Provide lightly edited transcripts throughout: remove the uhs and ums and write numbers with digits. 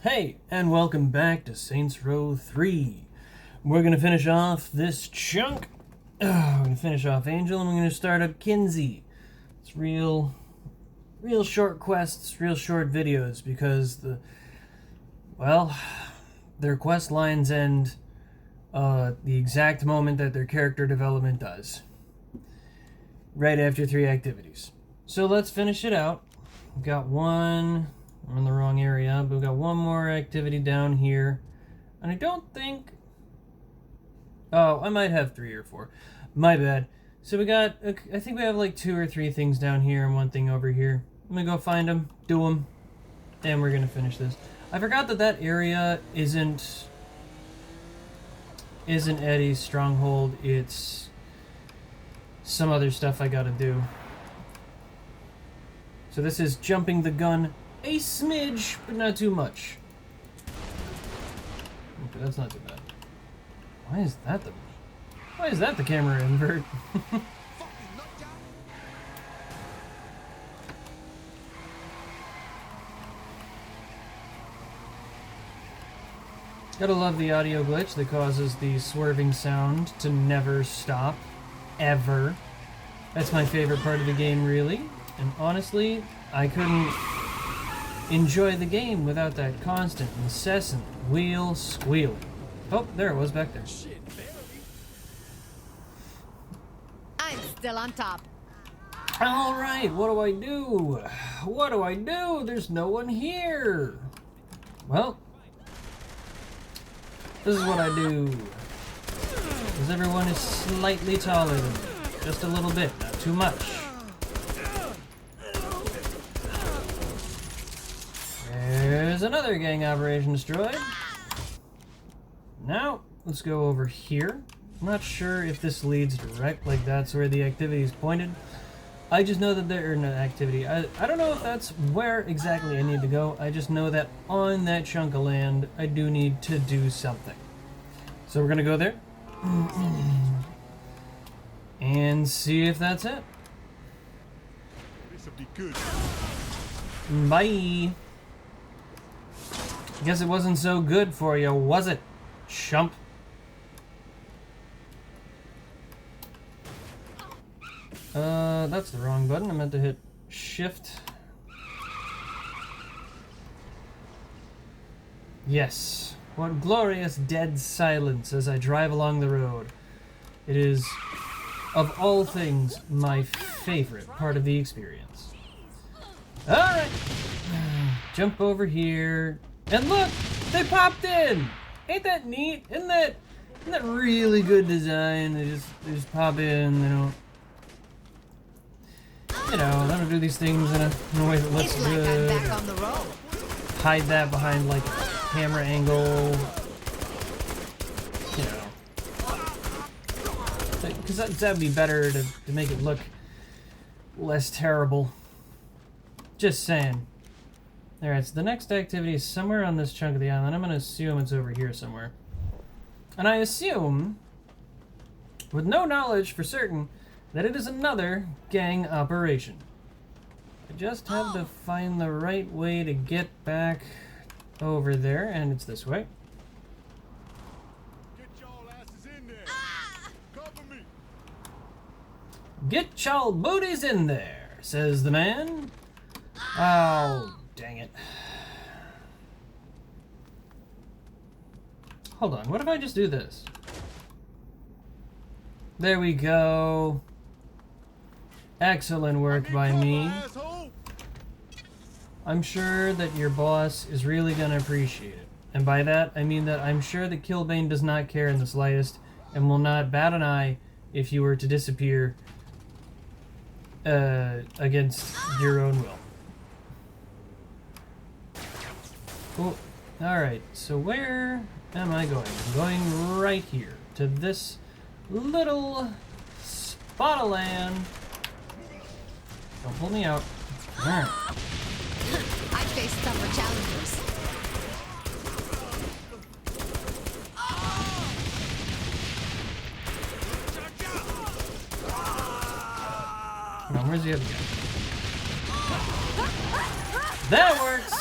Hey, and welcome back to Saints Row 3. We're going to finish off this chunk. We're going to finish off Angel, and we're going to start up Kinzie. It's real short quests, real short videos, because their quest lines end the exact moment that their character development does. Right after 3 activities. So let's finish it out. We've got one... I'm in the wrong area, but we've got one more activity down here. And I don't think... Oh, I might have 3 or 4. My bad. So we got... I think we have like 2 or 3 things down here and 1 thing over here. I'm gonna go find them, do them, and we're gonna finish this. I forgot that area isn't Eddie's stronghold. It's some other stuff I gotta do. So this is jumping the gun a smidge, but not too much. Okay, that's not too bad. Why is that the camera invert? Gotta love the audio glitch that causes the swerving sound to never stop. Ever. That's my favorite part of the game, really. And honestly, I couldn't enjoy the game without that constant, incessant wheel squealing. Oh, there it was back there. I'm still on top. Alright, what do I do? What do I do? There's no one here. Well, this is what I do. Because everyone is slightly taller than me. Just a little bit, not too much. There's another gang operation destroyed. Now, let's go over here. I'm not sure if this leads direct, like that's where the activity is pointed. I just know that there is no activity. I don't know if that's where exactly I need to go. I just know that on that chunk of land, I do need to do something. So we're gonna go there. And see if that's it. This'll be good. Bye. Guess it wasn't so good for you, was it, chump? That's the wrong button. I meant to hit shift. Yes. What glorious dead silence as I drive along the road. It is, of all things, my favorite part of the experience. Alright. Jump over here. And look! They popped in! Ain't that neat? Isn't that really good design? They just pop in, they don't... You know, they don't do these things in a way that looks It's like good. I'm back on the road. Hide that behind, like, a camera angle. You know. Because that'd be better to make it look less terrible. Just saying. Alright, so the next activity is somewhere on this chunk of the island. I'm going to assume it's over here somewhere. And I assume, with no knowledge for certain, that it is another gang operation. I just have to find the right way to get back over there, and it's this way. Get y'all asses in there. Cover me. Get y'all booties in there, says the man. Oh, dang it. Hold on, what if I just do this? There we go. Excellent work by me. Asshole. I'm sure that your boss is really gonna appreciate it. And by that, I mean that I'm sure that Killbane does not care in the slightest and will not bat an eye if you were to disappear against your own will. Cool. Alright, so where am I going? I'm going right here to this little spot of land. Don't pull me out. Alright. I face tougher challenges. Come on, where's the other guy? That works!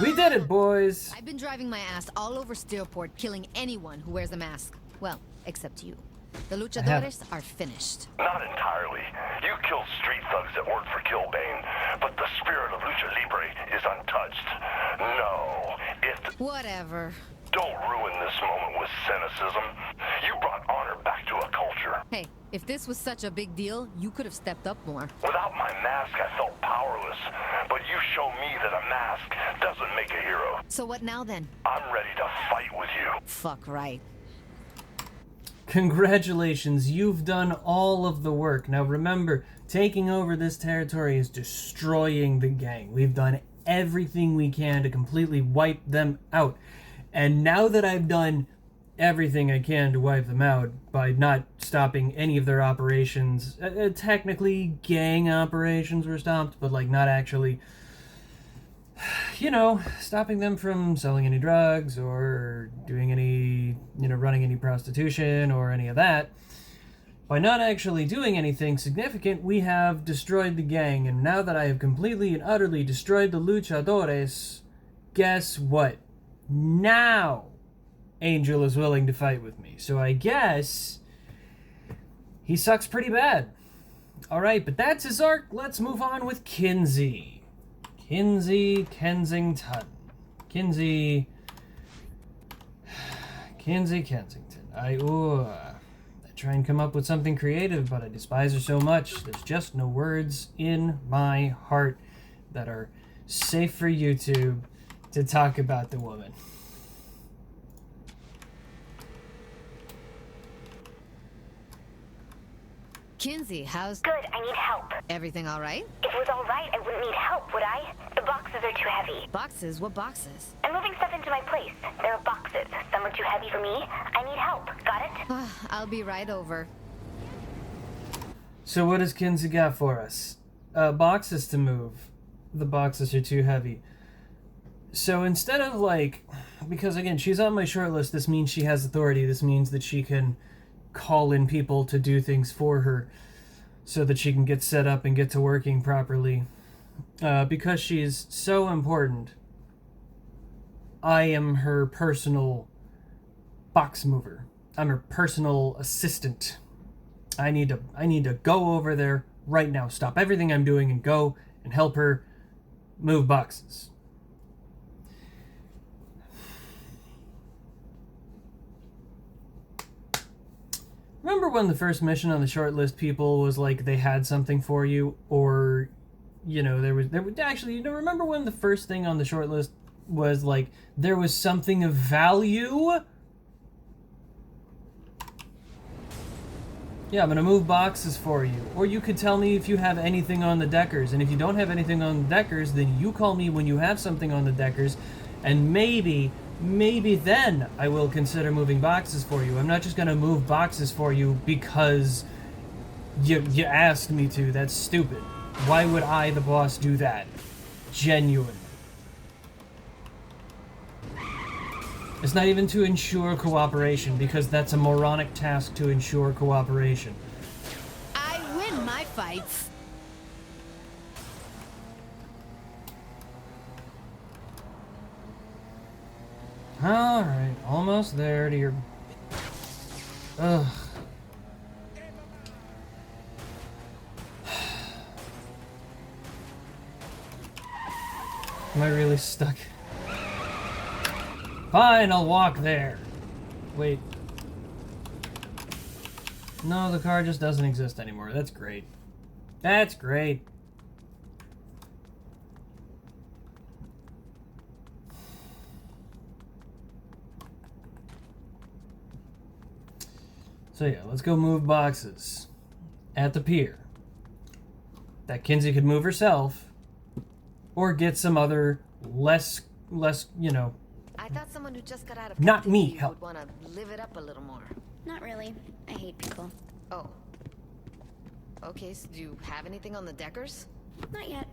We did it, boys! I've been driving my ass all over Steelport, killing anyone who wears a mask. Well, except you. The luchadores are finished. Not entirely. You killed street thugs that worked for Killbane, but the spirit of Lucha Libre is untouched. No, Whatever. don't ruin this moment with cynicism. You brought honor back to a culture. Hey, if this was such a big deal, you could have stepped up more. Without my mask, I felt powerless, but you show me that a mask doesn't make a hero. So what now then? I'm ready to fight with you. Fuck right. Congratulations, you've done all of the work. Now remember, taking over this territory is destroying the gang. We've done everything we can to completely wipe them out. And now that I've done everything I can to wipe them out by not stopping any of their operations, technically gang operations were stopped, but like not actually, you know, stopping them from selling any drugs or doing any, you know, running any prostitution or any of that. By not actually doing anything significant, we have destroyed the gang, and now that I have completely and utterly destroyed the luchadores, guess what? Now Angel is willing to fight with me. So I guess he sucks pretty bad. Alright, but that's his arc. Let's move on with Kinzie. Kinzie Kensington. Kinzie Kensington. I try and come up with something creative, but I despise her so much. There's just no words in my heart that are safe for YouTube to talk about the woman. Kinzie, how's Good, I need help. everything all right? If it was alright, I wouldn't need help, would I? The boxes are too heavy. Boxes? What boxes? I'm moving stuff into my place. There are boxes. Some are too heavy for me. I need help. Got it? I'll be right over. So what does Kinzie got for us? Boxes to move. The boxes are too heavy. So instead of like, because again, she's on my short list, this means she has authority. This means that she can call in people to do things for her so that she can get set up and get to working properly. Because she's so important, I am her personal box mover. I'm her personal assistant. I need to go over there right now, stop everything I'm doing and go and help her move boxes. Remember when the first mission on the short list people was like they had something for you, or you know, there was actually, you know, remember when the first thing on the short list was like there was something of value? Yeah, I'm gonna move boxes for you. Or you could tell me if you have anything on the deckers, and if you don't have anything on the deckers, then you call me when you have something on the deckers, and maybe then I will consider moving boxes for you. I'm not just gonna move boxes for you because you asked me to. That's stupid. Why would I, the boss, do that? Genuinely. It's not even to ensure cooperation, because that's a moronic task to ensure cooperation. I win my fights. Alright, almost there to your... Ugh. Am I really stuck? Fine, I'll walk there. Wait. No, the car just doesn't exist anymore. That's great. That's great. So yeah, let's go move boxes at the pier that Kinzie could move herself, or get some other less, you know, I thought someone who just got out of not me, captivity help. would want to live it up a little more. Not really. I hate people. Oh. Okay, so do you have anything on the deckers? Not yet.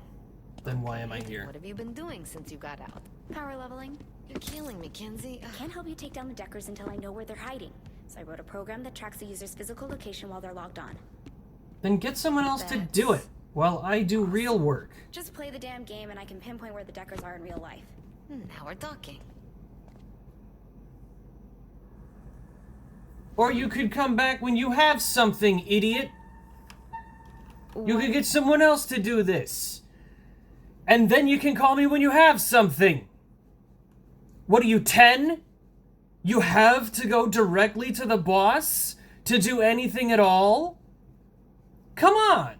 Then why am I here? What have you been doing since you got out? Power leveling. You're killing me, Kinzie. I can't help you take down the Deckers until I know where they're hiding. So I wrote a program that tracks the user's physical location while they're logged on. Then get someone else to do it while I do real work. Just play the damn game and I can pinpoint where the Deckers are in real life. Now we're talking. Or you could come back when you have something, idiot. You could get someone else to do this. And then you can call me when you have something. What are you, 10? You have to go directly to the boss to do anything at all? Come on.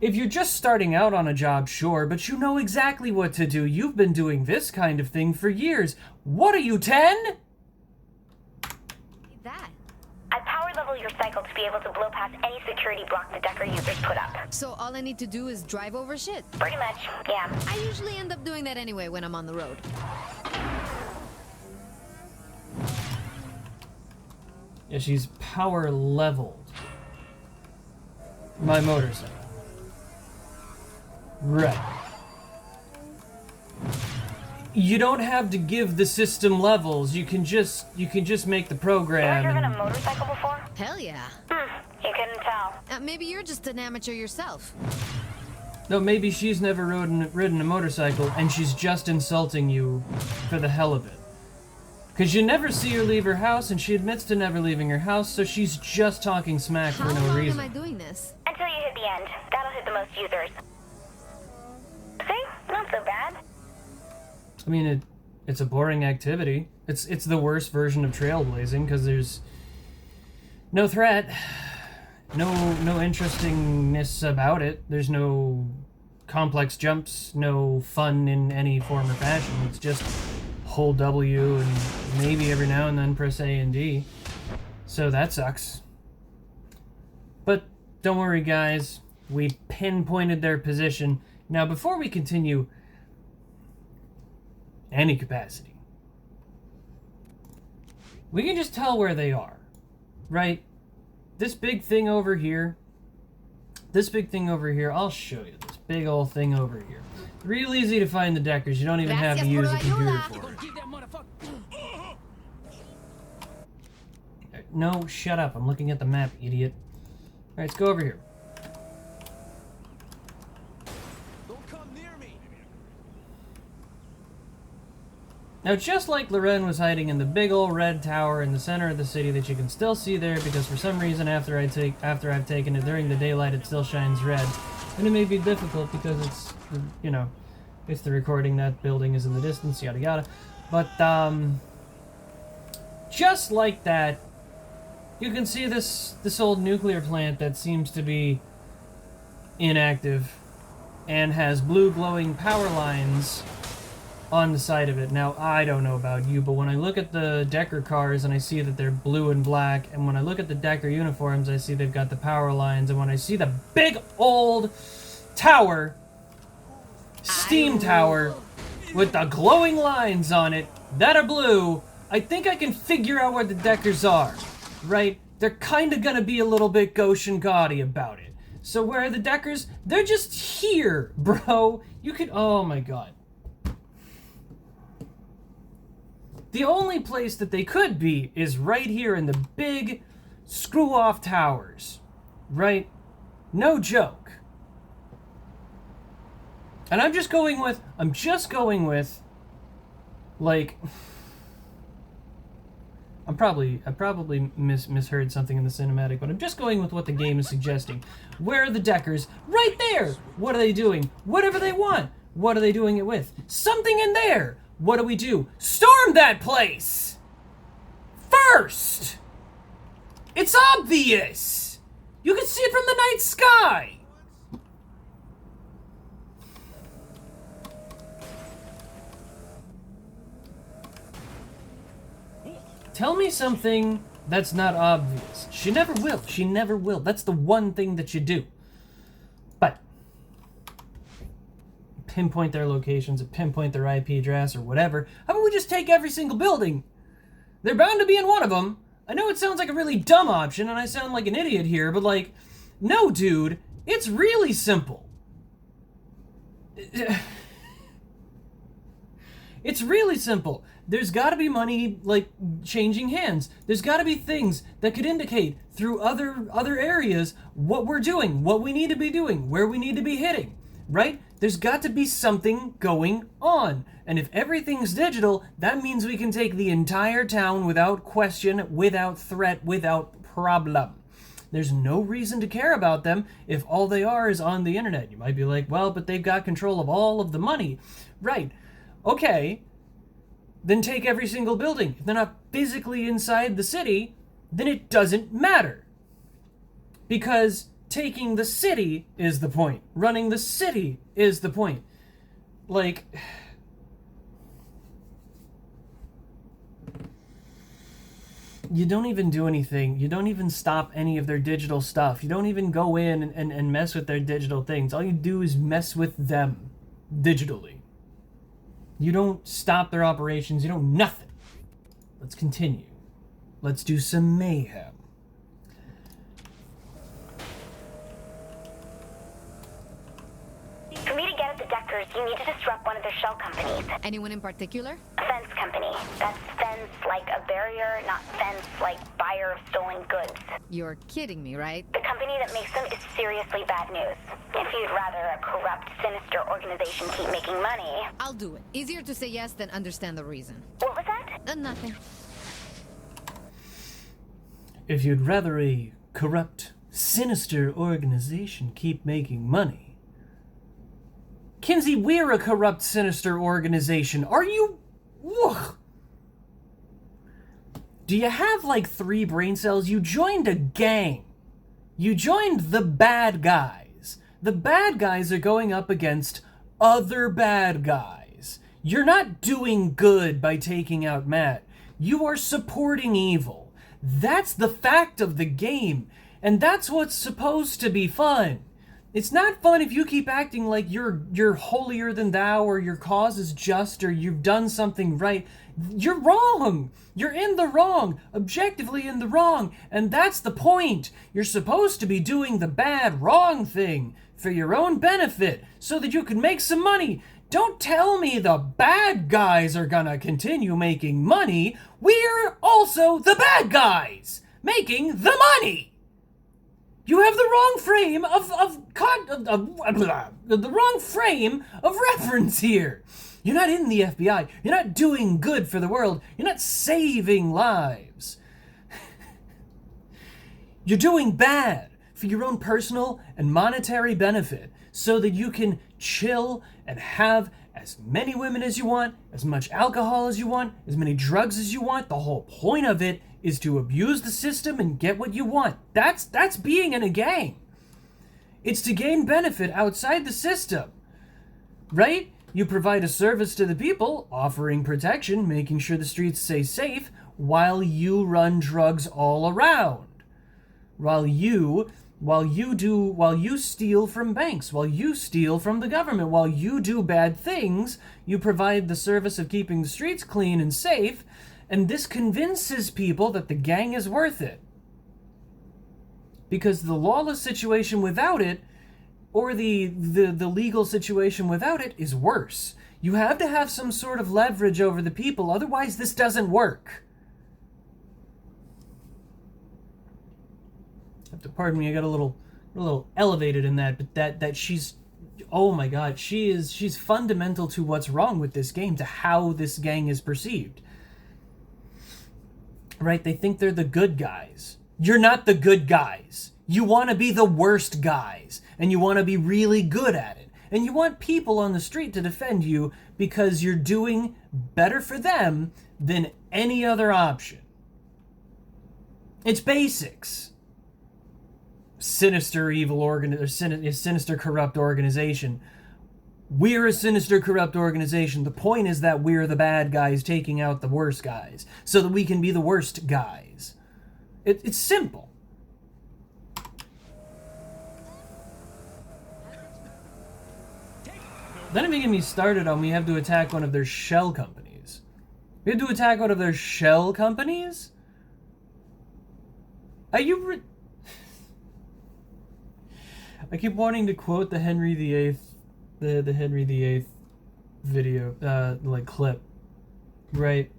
If you're just starting out on a job, sure, but you know exactly what to do. You've been doing this kind of thing for years. What are you, 10? That. I power level your cycle to be able to blow past any security block the Decker users put up. So all I need to do is drive over shit? Pretty much, yeah. I usually end up doing that anyway when I'm on the road. Yeah, she's power leveled my motorcycle. Right. You don't have to give the system levels. You can just make the program. Have you ever driven a motorcycle before? Hell yeah. You couldn't tell. Maybe you're just an amateur yourself. No, maybe she's never ridden a motorcycle and she's just insulting you for the hell of it. Because you never see her leave her house, and she admits to never leaving her house, so she's just talking smack for no reason. How long am I doing this? Until you hit the end. That'll hit the most users. See? Not so bad. I mean, it's a boring activity. It's the worst version of trailblazing, because there's no threat, no interestingness about it. There's no complex jumps, no fun in any form or fashion. It's just hold W and maybe every now and then press A and D. So that sucks. But don't worry, guys. We pinpointed their position. Now, before we continue any capacity, we can just tell where they are, right? This big thing over here, I'll show you this big old thing over here. Real easy to find the Deckers. You don't even have to use a computer for it. No, shut up. I'm looking at the map, idiot. Alright, let's go over here. Don't come near me. Now, just like Loren was hiding in the big old red tower in the center of the city that you can still see there, because for some reason after I've taken it during the daylight it still shines red. And it may be difficult because it's, you know, it's the recording, that building is in the distance, yada yada. But, just like that, you can see this old nuclear plant that seems to be inactive and has blue glowing power lines on the side of it. Now, I don't know about you, but when I look at the Decker cars and I see that they're blue and black, and when I look at the Decker uniforms, I see they've got the power lines, and when I see the big old tower, steam tower, with the glowing lines on it that are blue, I think I can figure out where the Deckers are, right? They're kind of gonna be a little bit gauche and gaudy about it. So where are the Deckers? They're just here, bro. You can, oh my god. The only place that they could be is right here in the big screw-off towers, right? No joke. And I'm just going with, like, I probably misheard something in the cinematic, but I'm just going with what the game is suggesting. Where are the Deckers? Right there! What are they doing? Whatever they want. What are they doing it with? Something in there! What do we do? Storm that place! First! It's obvious! You can see it from the night sky! Tell me something that's not obvious. She never will. She never will. That's the one thing that you do. But pinpoint their locations, or pinpoint their IP address, or whatever. How about we just take every single building? They're bound to be in one of them. I know it sounds like a really dumb option, and I sound like an idiot here, but like, no, dude. It's really simple. It's really simple. There's got to be money, like, changing hands. There's got to be things that could indicate through other areas what we're doing, what we need to be doing, where we need to be hitting, right? There's got to be something going on. And if everything's digital, that means we can take the entire town without question, without threat, without problem. There's no reason to care about them if all they are is on the internet. You might be like, well, but they've got control of all of the money. Right. Okay. Then take every single building. If they're not physically inside the city, then it doesn't matter. Because taking the city is the point. Running the city is the point. Like, you don't even do anything. You don't even stop any of their digital stuff. You don't even go in and mess with their digital things. All you do is mess with them digitally. You don't stop their operations. You don't nothing. Let's continue. Let's do some mayhem. For me to get at the Deckers, you need to disrupt one of their shell companies. Anyone in particular? A fence company. That's fence like a barrier, not fence like buyer of stolen goods. You're kidding me, right? The company that makes them is seriously bad news. If you'd rather a corrupt, sinister organization keep making money... I'll do it. Easier to say yes than understand the reason. What was that? Nothing. If you'd rather a corrupt, sinister organization keep making money... Kinzie, we're a corrupt, sinister organization. Are you... Ugh. Do you have like 3 brain cells? You joined a gang. You joined the bad guys. The bad guys are going up against other bad guys. You're not doing good by taking out Matt. You are supporting evil. That's the fact of the game. And that's what's supposed to be fun. It's not fun if you keep acting like you're holier than thou, or your cause is just, or you've done something right. You're wrong. You're in the wrong, objectively in the wrong, and that's the point. You're supposed to be doing the bad, wrong thing for your own benefit so that you can make some money. Don't tell me the bad guys are gonna continue making money. We're also the bad guys making the money. You have the wrong frame the wrong frame of reference here. You're not in the FBI. You're not doing good for the world. You're not saving lives. You're doing bad for your own personal and monetary benefit so that you can chill and have as many women as you want, as much alcohol as you want, as many drugs as you want. The whole point of it is to abuse the system and get what you want. That's being in a gang. It's to gain benefit outside the system, right? You provide a service to the people, offering protection, making sure the streets stay safe, while you run drugs all around. While you steal from banks, while you steal from the government, while you do bad things, you provide the service of keeping the streets clean and safe, and this convinces people that the gang is worth it. Because the lawless situation without it, or the legal situation without it, is worse. You have to have some sort of leverage over the people, otherwise this doesn't work. Have to pardon me, I got a little elevated in that, but that she's, oh my god, she's fundamental to what's wrong with this game, to how this gang is perceived. Right? They think they're the good guys. You're not the good guys. You want to be the worst guys, and you want to be really good at it. And you want people on the street to defend you because you're doing better for them than any other option. It's basics. Sinister, sinister, corrupt organization. We're a sinister, corrupt organization. The point is that we're the bad guys taking out the worst guys so that we can be the worst guys. It's simple. Don't even get me started on we have to attack one of their shell companies. We have to attack one of their shell companies? Are you... I keep wanting to quote the Henry VIII, the Henry VIII video, like clip, right?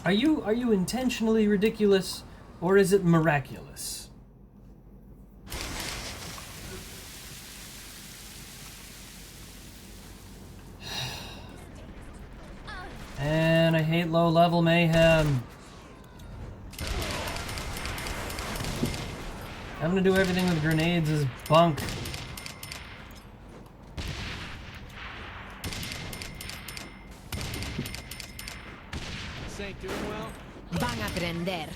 Are you intentionally ridiculous, or is it miraculous? hate low-level mayhem. Having to do everything with grenades is bunk. This ain't doing well. Van a aprender.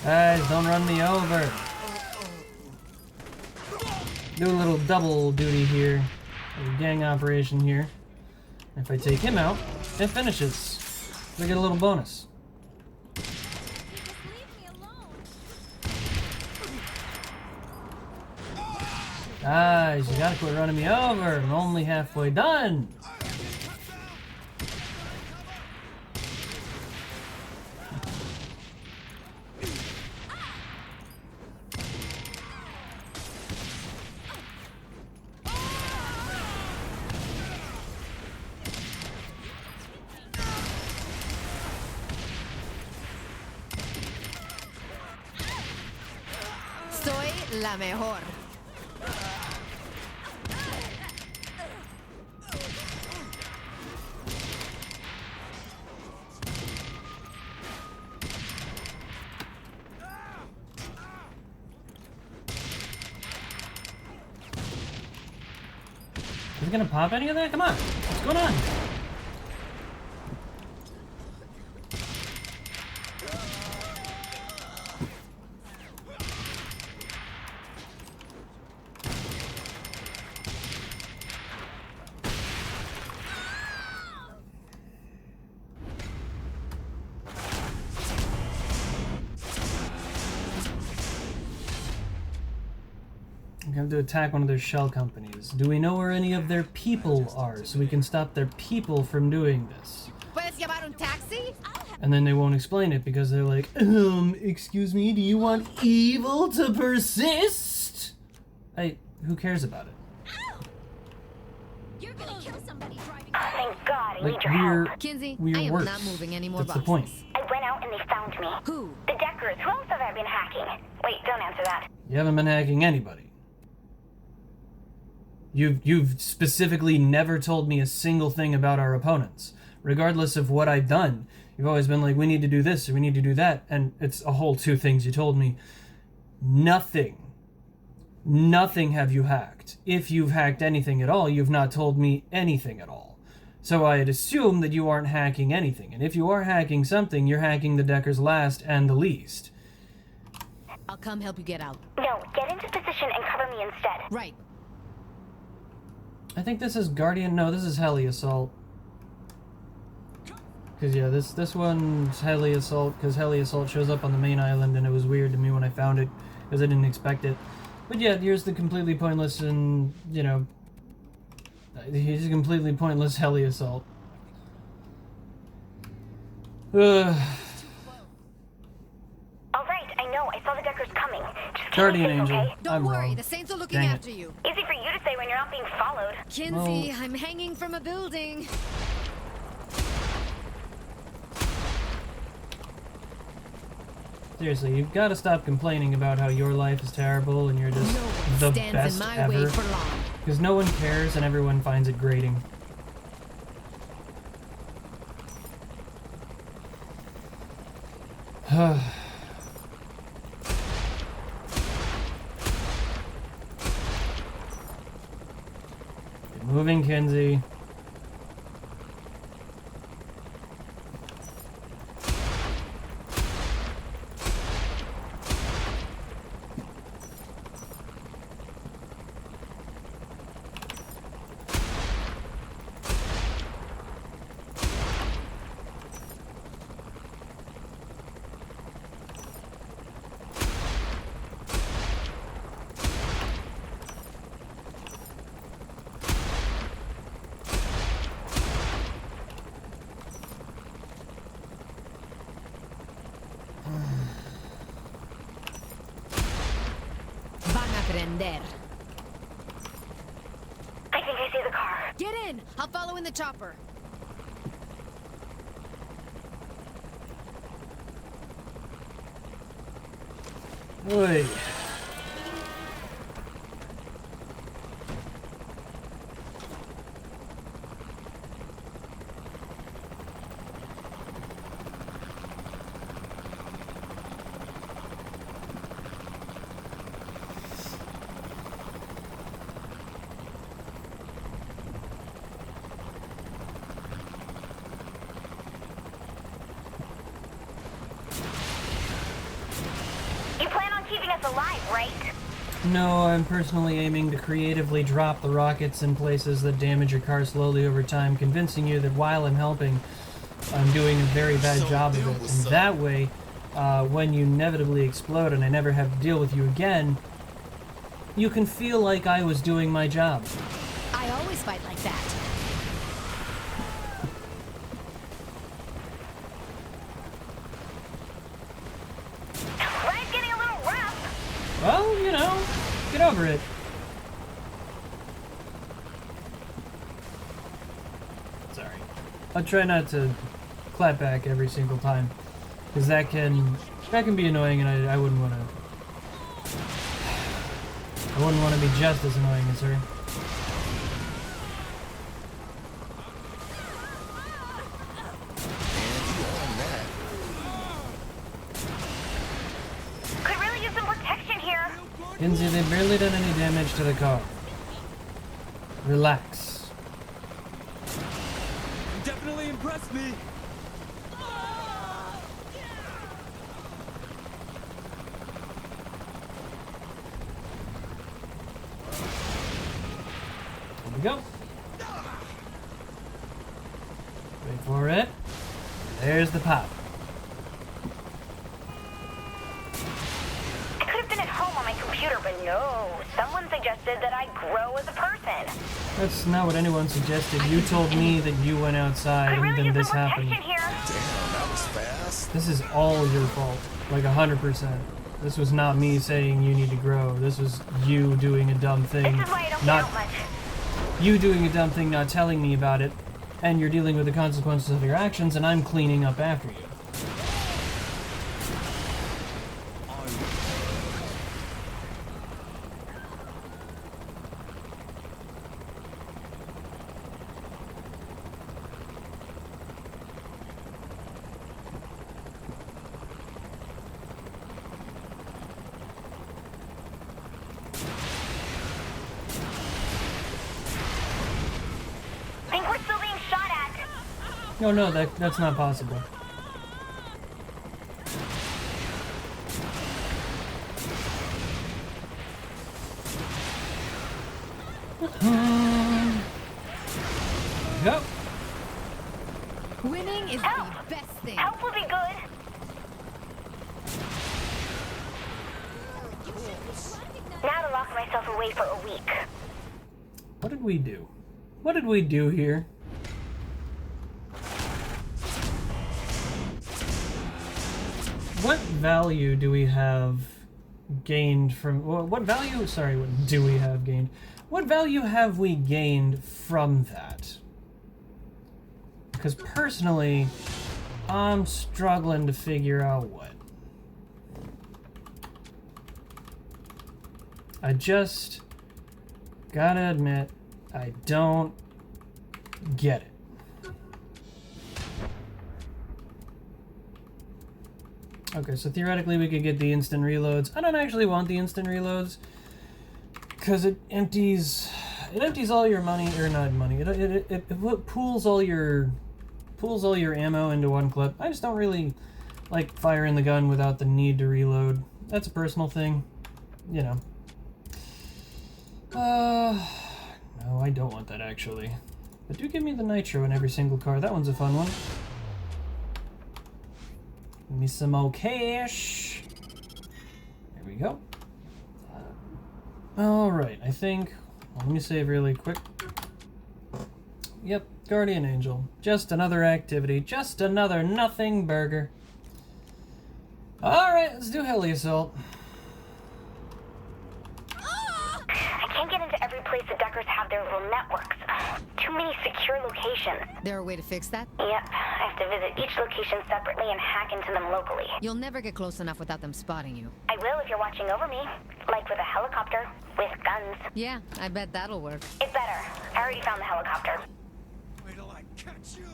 Guys, don't run me over. Do a little double duty here. A gang operation here. If I take him out, it finishes. We get a little bonus. Guys, you gotta quit running me over. I'm only halfway done. Soy la mejor. Is it gonna pop any of that? Come on. What's going on? We have to attack one of their shell companies. Do we know where any of their people are so we can stop their people from doing this? ¿Puedes llamar un taxi? And then they won't explain it because they're like, excuse me, do you want evil to persist? Who cares about it? You're gonna kill somebody driving. Oh, thank God, I need Like, your help. Kinsey, we're I am worse. not moving any more That's the boxes. point. I went out and they found me. Who? The Deckers. Who else have I been hacking? Wait, don't answer that. You haven't been hacking anybody. You've specifically never told me a single thing about our opponents. Regardless of what I've done, you've always been like, we need to do this or we need to do that. And it's a whole two things you told me. Nothing have you hacked. If you've hacked anything at all, you've not told me anything at all. So I had assumed that you aren't hacking anything. And if you are hacking something, you're hacking the Deckers last and the least. I'll come help you get out. No, get into position and cover me instead. Right. I think this is Guardian. No, this is Heli Assault. Because, yeah, this one's Heli Assault, because Heli Assault shows up on the main island, and it was weird to me when I found it, because I didn't expect it. But yeah, here's the completely pointless and, you know, here's a completely pointless Heli Assault. All right, I know. I saw the Deckers coming. Just keep Guardian me safe, Angel. okay? Don't I'm worry, wrong. the Saints are looking Dang it. after you. Easy for you to say when you're not being followed. Kinsey, Well- I'm hanging from a building. Seriously, you've got to stop complaining about how your life is terrible and you're just No one the stands best in my ever. way for long. Because no one cares and everyone finds it grating. Get moving, Kinzie. Van a aprender. I think I see the car. Get in! I'll follow in the chopper. Oy. You plan on keeping us alive, right? No, I'm personally aiming to creatively drop the rockets in places that damage your car slowly over time, convincing you that while I'm helping, I'm doing a very bad job of it. And that way, when you inevitably explode and I never have to deal with you again, you can feel like I was doing my job. I always fight like that. Life's getting a little rough. Well, you know, get over it. Sorry. I'll try not to clap back every single time, because that can be annoying, and I wouldn't want to. I wouldn't want to be just as annoying as her. Could really use some protection here. Kinzie, they've barely done any damage to the car. Relax. You definitely impressed me. Here we go. Wait for it. There's the pop. I could have been at home on my computer, but no. Someone suggested that I grow as a person. That's not what anyone suggested. You told me that you went outside Could and really then use this some happened. protection here. Damn, that was fast. This is all your fault. Like 100%. This was not me saying you need to grow. This was you doing a dumb thing. This is why I don't get Not out much. you doing a dumb thing, not telling me about it, and you're dealing with the consequences of your actions, and I'm cleaning up after you. I think we're still being shot at. No, that's not possible. Go. Winning is Help! the best thing. Help will be good. Now to lock myself away for a week. What did we do? What did we do here? What value do we have gained from... What value... Sorry, what do we have gained? What value have we gained from that? Because personally, I'm struggling to figure out what. I just gotta admit, I don't get it. Okay, so theoretically we could get the instant reloads. I don't actually want the instant reloads because it empties all your money, or not money. It pools all your ammo into one clip. I just don't really like firing the gun without the need to reload. That's a personal thing, you know. No, I don't want that actually. But do give me the nitro in every single car. That one's a fun one. Give me some more cash. There we go. Alright, I think... Let me save really quick. Yep, Guardian Angel. Just another activity. Just another nothing burger. Alright, let's do Heli Assault. I can't get into every place the Deckers Deckers have their little networks. Too many secure locations. There a way to fix that? Yep, I have to visit each location separately and hack into them locally. You'll never get close enough without them spotting you. I will if you're watching over me. Like with a helicopter, with guns. Yeah, I bet that'll work. It better. I already found the helicopter. Wait till I catch you.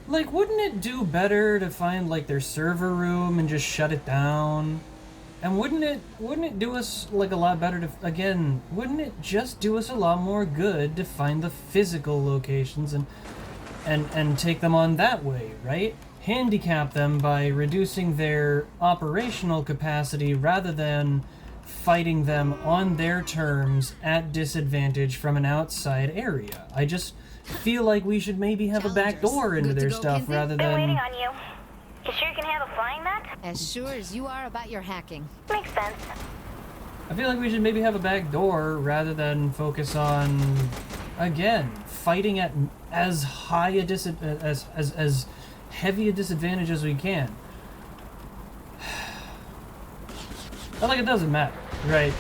Like, wouldn't it do better to find, like, their server room and just shut it down? And wouldn't it do us, like, a lot better to, again, wouldn't it just do us a lot more good to find the physical locations and take them on that way, right? Handicap them by reducing their operational capacity rather than fighting them on their terms at disadvantage from an outside area. I just feel like we should maybe have a back door into Good to their go, stuff Kinzie? rather Been waiting than... on you. You sure you can handle flying that? As sure as you are about your hacking. Makes sense. I feel like we should maybe have a back door rather than focus on, again, fighting at as high a as heavy a disadvantage as we can. But like, it doesn't matter, right?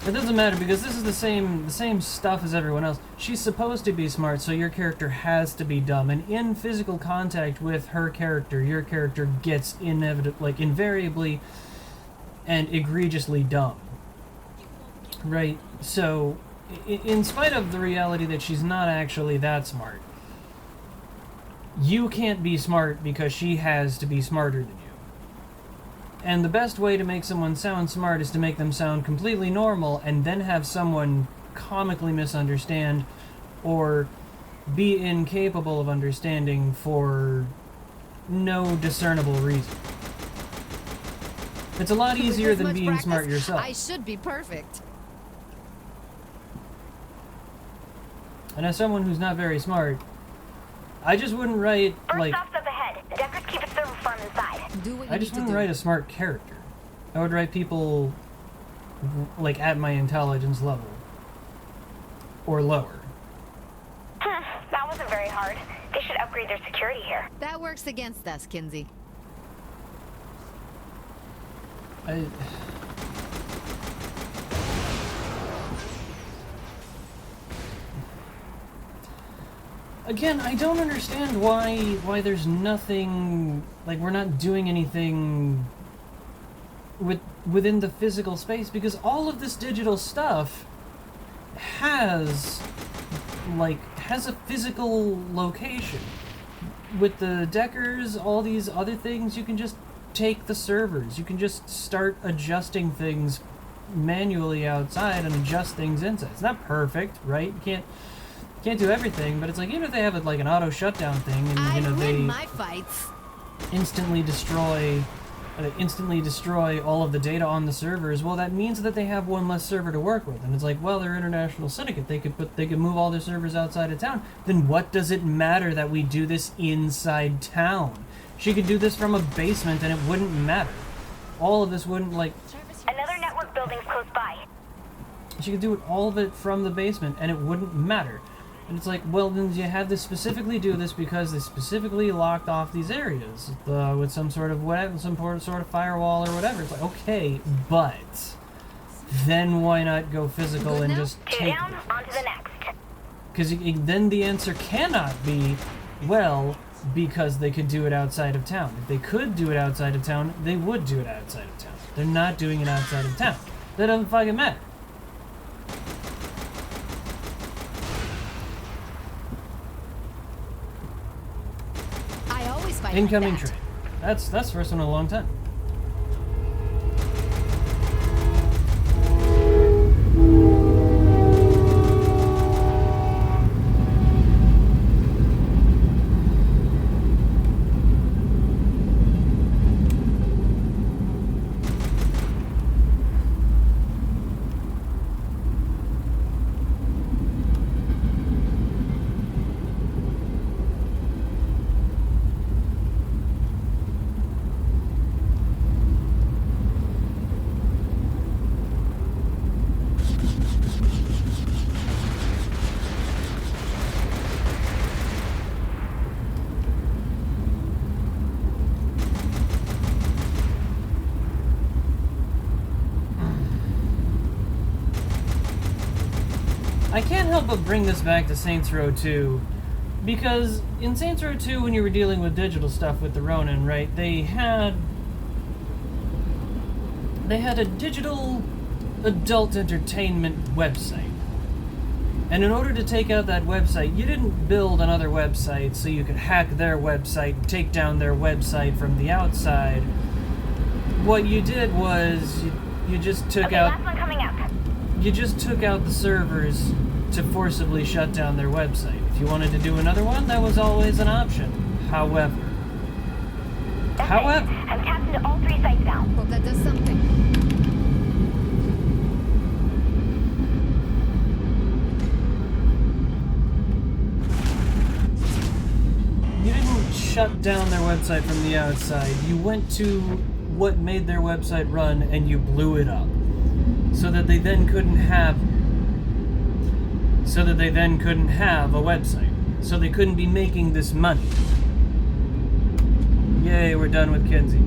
It doesn't matter because this is the same stuff as everyone else. She's supposed to be smart, so your character has to be dumb. And in physical contact with her character, your character gets invariably and egregiously dumb. Right? So, in spite of the reality that she's not actually that smart, you can't be smart because she has to be smarter than you. And the best way to make someone sound smart is to make them sound completely normal and then have someone comically misunderstand or be incapable of understanding for no discernible reason. It's a lot easier With this than much being practice, smart yourself. I should be perfect. And as someone who's not very smart, I just wouldn't write, First like... stops up ahead. Deckers keep a server farm inside. Do what you I just need to wouldn't do. write a smart character. I would write people, like, at my intelligence level. Or lower. That wasn't very hard. They should upgrade their security here. That works against us, Kinzie. Again, I don't understand why there's nothing, like, we're not doing anything within the physical space, because all of this digital stuff has a physical location. With the Deckers, all these other things, you can just take the servers. You can just start adjusting things manually outside and adjust things inside. It's not perfect, right? You can't do everything, but it's like, even if they have an auto shutdown thing, and I win they my fights. instantly destroy all of the data on the servers, well, that means that they have one less server to work with. And it's like, well, they're international syndicate. They could move all their servers outside of town. Then what does it matter that we do this inside town? She could do this from a basement and it wouldn't matter. All of this wouldn't, like... Another network building's close by. She could do all of it from the basement and it wouldn't matter. And it's like, well, then you have to specifically do this because they specifically locked off these areas with some sort of firewall or whatever. It's like, okay, but then why not go physical Good and now? just Two take down, it? on to the next. Because then the answer cannot be, well, because they could do it outside of town. If they could do it outside of town, they would do it outside of town. They're not doing it outside of town. That doesn't fucking matter. I always fight Incoming like that. train. That's the first one in a long time. I can't help but bring this back to Saints Row 2, because in Saints Row 2, when you were dealing with digital stuff with the Ronin, right, they had a digital adult entertainment website. And in order to take out that website, you didn't build another website so you could hack their website and take down their website from the outside. What you did was you just took out... last one coming up. You just took out the servers to forcibly shut down their website. If you wanted to do another one, that was always an option. However... I'm tapped into all 3 sites now. Hope that does something. You didn't shut down their website from the outside. You went to what made their website run and you blew it up. So that they then couldn't have a website. So they couldn't be making this money. Yay, we're done with Kinzie.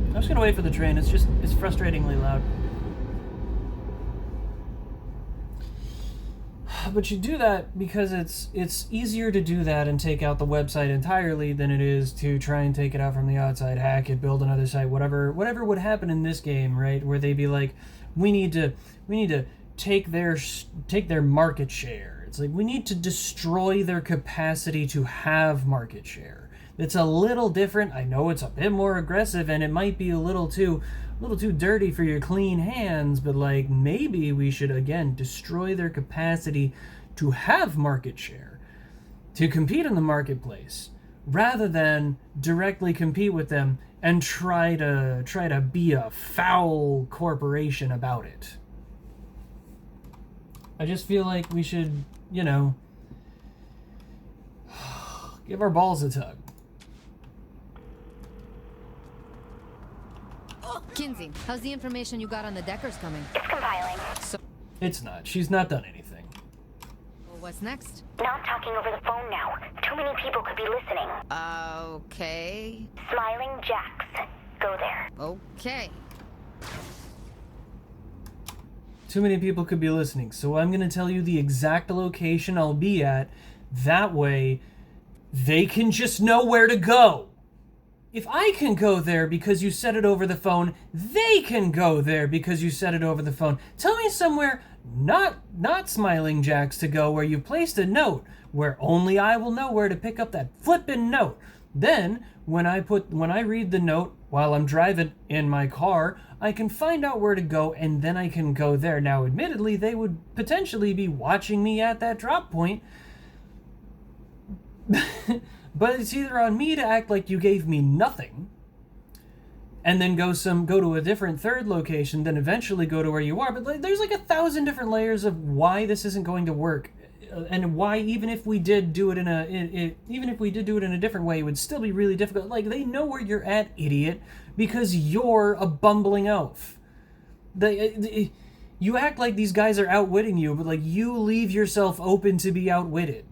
I'm just gonna wait for the train. It's frustratingly loud. But you do that because it's easier to do that and take out the website entirely than it is to try and take it out from the outside, hack it, build another site, whatever would happen in this game, right? Where they'd be like, we need to take their market share. It's like we need to destroy their capacity to have market share. It's a little different. I know it's a bit more aggressive and it might be a little too dirty for your clean hands, but like maybe we should again destroy their capacity to have market share, to compete in the marketplace, rather than directly compete with them and try to be a foul corporation about it. I just feel like we should, give our balls a tug. Kinzie, how's the information you got on the Deckers coming? It's compiling. It's not. She's not done anything. Well, what's next? Not talking over the phone now. Too many people could be listening. Okay. Smiling Jacks. Go there. Okay. Too many people could be listening, so I'm going to tell you the exact location I'll be at. That way, they can just know where to go. If I can go there because you said it over the phone, they can go there because you said it over the phone. Tell me somewhere not Smiling Jacks to go where you placed a note where only I will know where to pick up that flippin' note. Then, when I read the note while I'm driving in my car, I can find out where to go and then I can go there. Now, admittedly, they would potentially be watching me at that drop point. But it's either on me to act like you gave me nothing and then go to a different third location, then eventually go to where you are. But there's like 1,000 different layers of why this isn't going to work, and why even if we did do it in a different way, it would still be really difficult. Like, they know where you're at, idiot, because you're a bumbling oaf. You act like these guys are outwitting you, but like you leave yourself open to be outwitted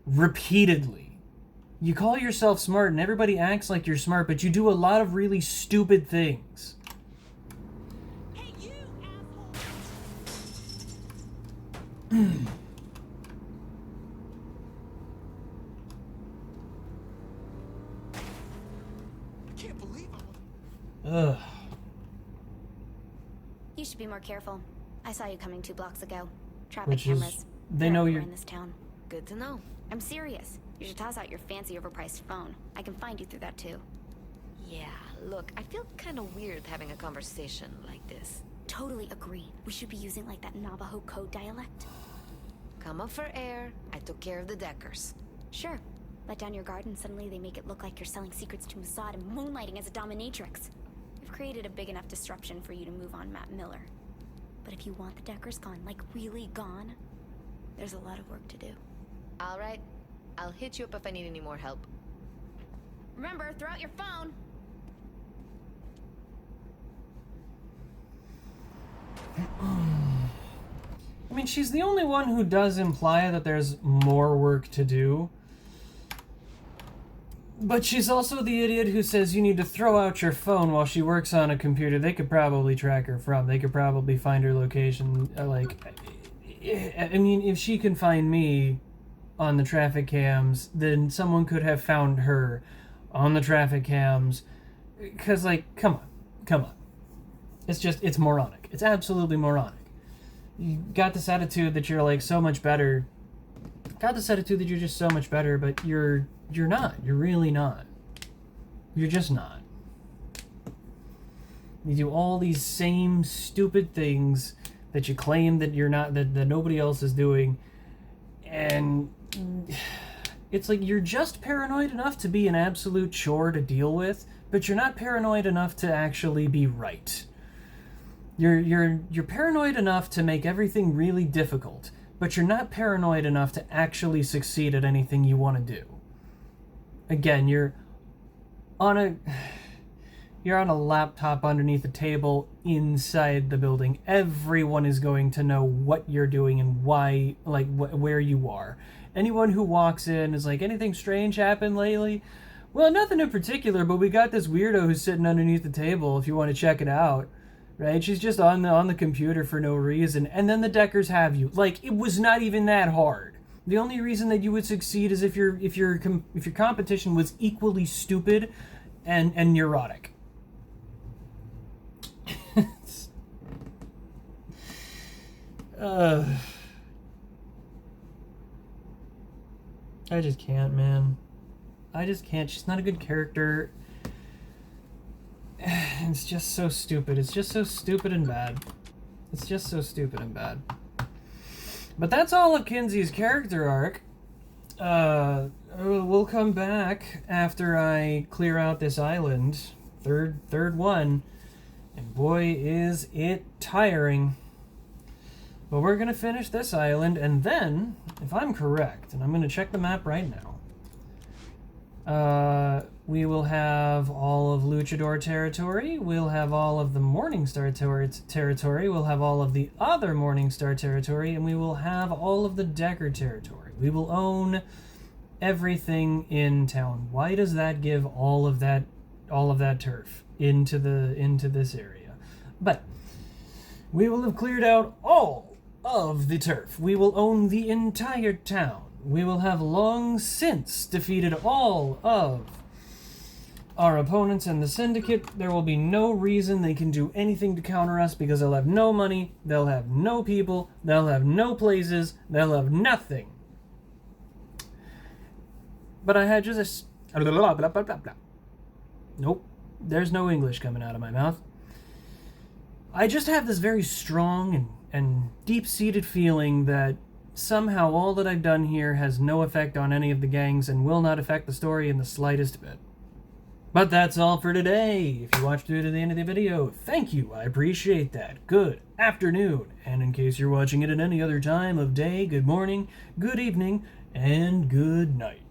repeatedly. You call yourself smart and everybody acts like you're smart, but you do a lot of really stupid things. Hey, you Ugh. can't believe You should be more careful. I saw you coming 2 blocks ago. Traffic Which is, cameras. they They're know everywhere you're... in this town. Good to know. I'm serious. You should toss out your fancy overpriced phone. I can find you through that too. Yeah, look, I feel kind of weird having a conversation like this. Totally agree. We should be using like that Navajo code dialect. Come up for air. I took care of the Deckers. Sure. Let down your guard and suddenly they make it look like you're selling secrets to Mossad and moonlighting as a dominatrix. We've created a big enough disruption for you to move on Matt Miller. But if you want the Deckers gone, like really gone, there's a lot of work to do. All right. I'll hit you up if I need any more help. Remember, throw out your phone! I mean, she's the only one who does imply that there's more work to do. But she's also the idiot who says you need to throw out your phone while she works on a computer they could probably track her from. They could probably find her location. Like, I mean, if she can find me on the traffic cams, then someone could have found her on the traffic cams. Because, like, come on. It's moronic. It's absolutely moronic. You got this attitude that you're, like, so much better. Got this attitude that you're just so much better, but you're not. You're really not. You're just not. You do all these same stupid things that you claim that you're not, that nobody else is doing, and it's like you're just paranoid enough to be an absolute chore to deal with, but you're not paranoid enough to actually be right. You're paranoid enough to make everything really difficult, but you're not paranoid enough to actually succeed at anything you want to do. Again, you're on a laptop underneath a table inside the building. Everyone is going to know what you're doing and why, like, where you are. Anyone who walks in is like, anything strange happened lately? Well, nothing in particular, but we got this weirdo who's sitting underneath the table if you want to check it out. Right? She's just on the computer for no reason, and then the Deckers have you. Like, it was not even that hard. The only reason that you would succeed is if your competition was equally stupid and neurotic. I just can't, man. I just can't. She's not a good character. It's just so stupid. It's just so stupid and bad. It's just so stupid and bad. But that's all of Kinzie's character arc. We'll come back after I clear out this island. Third one. And boy, is it tiring. But we're going to finish this island, and then, if I'm correct, and I'm going to check the map right now, we will have all of Luchador territory, we'll have all of the Morningstar territory, we'll have all of the other Morningstar territory, and we will have all of the Decker territory. We will own everything in town. Why does that give all of that turf into this area? But we will have cleared out all of the turf. We will own the entire town. We will have long since defeated all of our opponents in the Syndicate. There will be no reason they can do anything to counter us because they'll have no money, they'll have no people, they'll have no places, they'll have nothing. But I had just a... blah, blah, blah, blah, blah. Nope. There's no English coming out of my mouth. I just have this very strong and deep-seated feeling that somehow all that I've done here has no effect on any of the gangs and will not affect the story in the slightest bit. But that's all for today. If you watched through to the end of the video, thank you. I appreciate that. Good afternoon. And in case you're watching it at any other time of day, good morning, good evening, and good night.